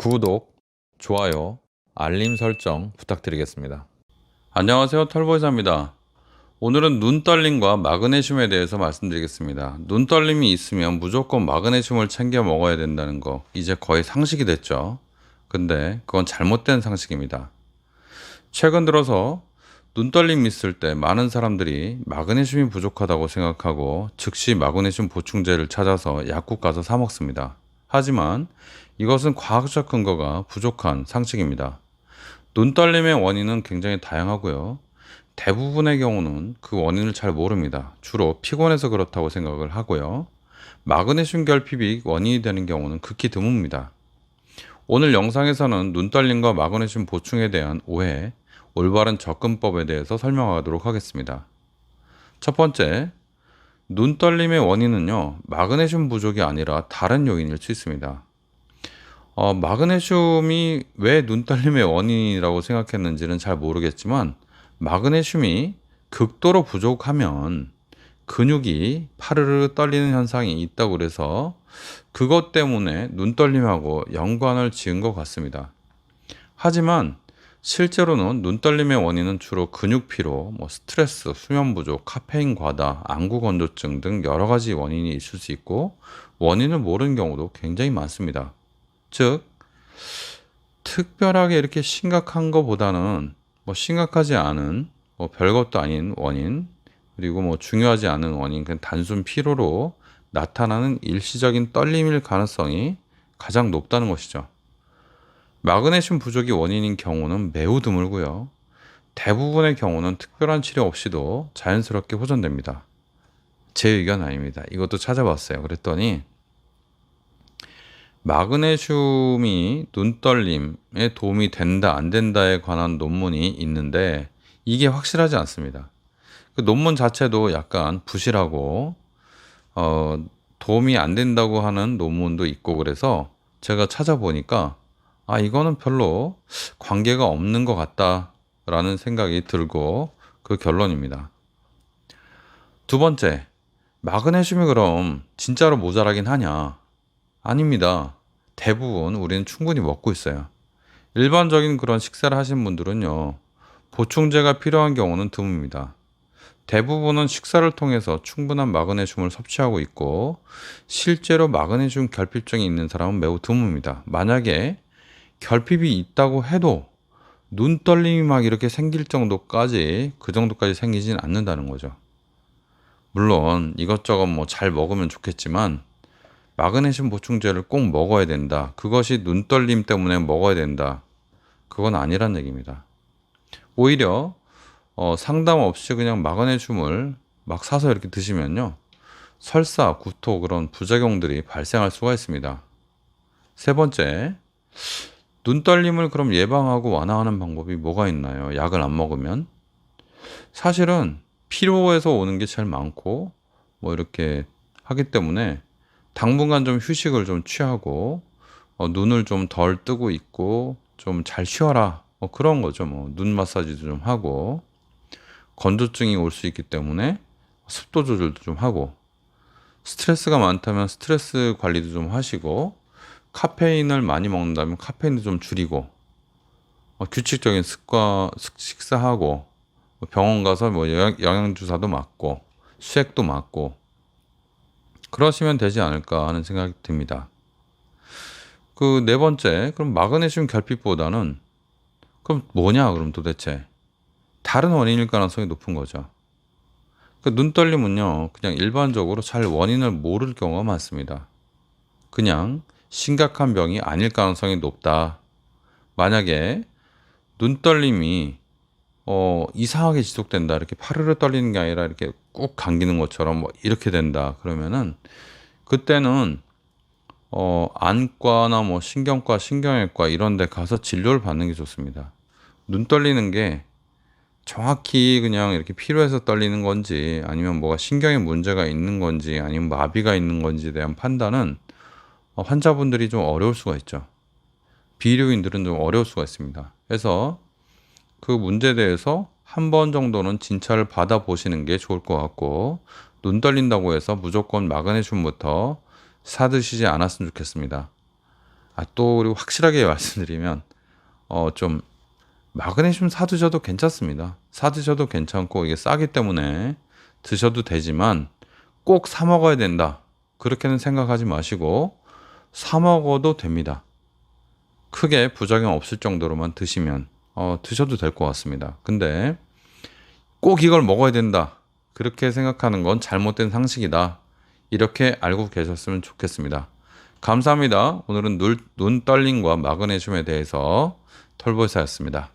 구독, 좋아요, 알림 설정 부탁드리겠습니다. 안녕하세요, 털보이사입니다. 오늘은 눈떨림과 마그네슘에 대해서 말씀드리겠습니다. 눈떨림이 있으면 무조건 마그네슘을 챙겨 먹어야 된다는 거 이제 거의 상식이 됐죠. 근데 그건 잘못된 상식입니다. 최근 들어서 눈떨림 있을 때 많은 사람들이 마그네슘이 부족하다고 생각하고 즉시 마그네슘 보충제를 찾아서 약국 가서 사 먹습니다. 하지만 이것은 과학적 근거가 부족한 상식입니다. 눈떨림의 원인은 굉장히 다양하고요. 대부분의 경우는 그 원인을 잘 모릅니다. 주로 피곤해서 그렇다고 생각을 하고요. 마그네슘 결핍이 원인이 되는 경우는 극히 드뭅니다. 오늘 영상에서는 눈떨림과 마그네슘 보충에 대한 오해, 올바른 접근법에 대해서 설명하도록 하겠습니다. 첫 번째, 눈떨림의 원인은요, 마그네슘 부족이 아니라 다른 요인일 수 있습니다. 마그네슘이 왜 눈떨림의 원인이라고 생각했는지는 잘 모르겠지만, 마그네슘이 극도로 부족하면 근육이 파르르 떨리는 현상이 있다고 그래서 그것 때문에 눈떨림하고 연관을 지은 것 같습니다. 하지만 실제로는 눈떨림의 원인은 주로 근육 피로, 스트레스, 수면 부족, 카페인 과다, 안구 건조증 등 여러 가지 원인이 있을 수 있고 원인을 모르는 경우도 굉장히 많습니다. 즉, 특별하게 이렇게 심각한 것보다는 심각하지 않은 별것도 아닌 원인, 그리고 중요하지 않은 원인, 그냥 단순 피로로 나타나는 일시적인 떨림일 가능성이 가장 높다는 것이죠. 마그네슘 부족이 원인인 경우는 매우 드물고요. 대부분의 경우는 특별한 치료 없이도 자연스럽게 호전됩니다. 제 의견 아닙니다. 이것도 찾아봤어요. 그랬더니 마그네슘이 눈떨림에 도움이 된다, 안 된다에 관한 논문이 있는데 이게 확실하지 않습니다. 그 논문 자체도 약간 부실하고 도움이 안 된다고 하는 논문도 있고 그래서 제가 찾아보니까 이거는 별로 관계가 없는 것 같다라는 생각이 들고 그 결론입니다. 두 번째, 마그네슘이 그럼 진짜로 모자라긴 하냐? 아닙니다. 대부분 우리는 충분히 먹고 있어요. 일반적인 그런 식사를 하신 분들은요, 보충제가 필요한 경우는 드뭅니다. 대부분은 식사를 통해서 충분한 마그네슘을 섭취하고 있고 실제로 마그네슘 결핍증이 있는 사람은 매우 드뭅니다. 만약에 결핍이 있다고 해도 눈떨림이 막 이렇게 생길 정도까지 그 정도까지 생기진 않는다는 거죠. 물론 이것저것 잘 먹으면 좋겠지만 마그네슘 보충제를 꼭 먹어야 된다. 그것이 눈떨림 때문에 먹어야 된다. 그건 아니란 얘기입니다. 오히려 상담 없이 그냥 마그네슘을 막 사서 이렇게 드시면요, 설사, 구토 그런 부작용들이 발생할 수가 있습니다. 세 번째, 눈떨림을 그럼 예방하고 완화하는 방법이 뭐가 있나요? 약을 안 먹으면? 사실은 피로에서 오는 게 제일 많고 이렇게 하기 때문에 당분간 좀 휴식을 좀 취하고 눈을 좀 덜 뜨고 있고 좀 잘 쉬어라, 그런 거죠. 눈 마사지도 좀 하고 건조증이 올 수 있기 때문에 습도 조절도 좀 하고 스트레스가 많다면 스트레스 관리도 좀 하시고 카페인을 많이 먹는다면 카페인도 좀 줄이고 규칙적인 식사하고 병원 가서 영양주사도 맞고 수액도 맞고 그러시면 되지 않을까 하는 생각이 듭니다. 그 네 번째, 그럼 마그네슘 결핍보다는 그럼 뭐냐 그럼 도대체 다른 원인일 가능성이 높은 거죠. 그 눈떨림은요, 그냥 일반적으로 잘 원인을 모를 경우가 많습니다. 그냥 심각한 병이 아닐 가능성이 높다. 만약에 눈떨림이 이상하게 지속된다, 이렇게 파르르 떨리는 게 아니라 이렇게 꾹 감기는 것처럼 이렇게 된다 그러면은 그때는 안과나 신경과, 신경외과 이런 데 가서 진료를 받는 게 좋습니다. 눈 떨리는 게 정확히 그냥 이렇게 피로해서 떨리는 건지 아니면 뭐가 신경에 문제가 있는 건지 아니면 마비가 있는 건지에 대한 판단은 환자분들이 좀 어려울 수가 있죠. 비의료인들은 좀 어려울 수가 있습니다. 그래서 그 문제에 대해서 한 번 정도는 진찰을 받아보시는 게 좋을 것 같고 눈 떨린다고 해서 무조건 마그네슘부터 사드시지 않았으면 좋겠습니다. 또 그리고 확실하게 말씀드리면 좀 마그네슘 사 드셔도 괜찮습니다. 사 드셔도 괜찮고 이게 싸기 때문에 드셔도 되지만 꼭 사 먹어야 된다. 그렇게는 생각하지 마시고 사 먹어도 됩니다. 크게 부작용 없을 정도로만 드시면 드셔도 될 것 같습니다. 근데 꼭 이걸 먹어야 된다. 그렇게 생각하는 건 잘못된 상식이다. 이렇게 알고 계셨으면 좋겠습니다. 감사합니다. 오늘은 눈 떨림과 마그네슘에 대해서 털보이사였습니다.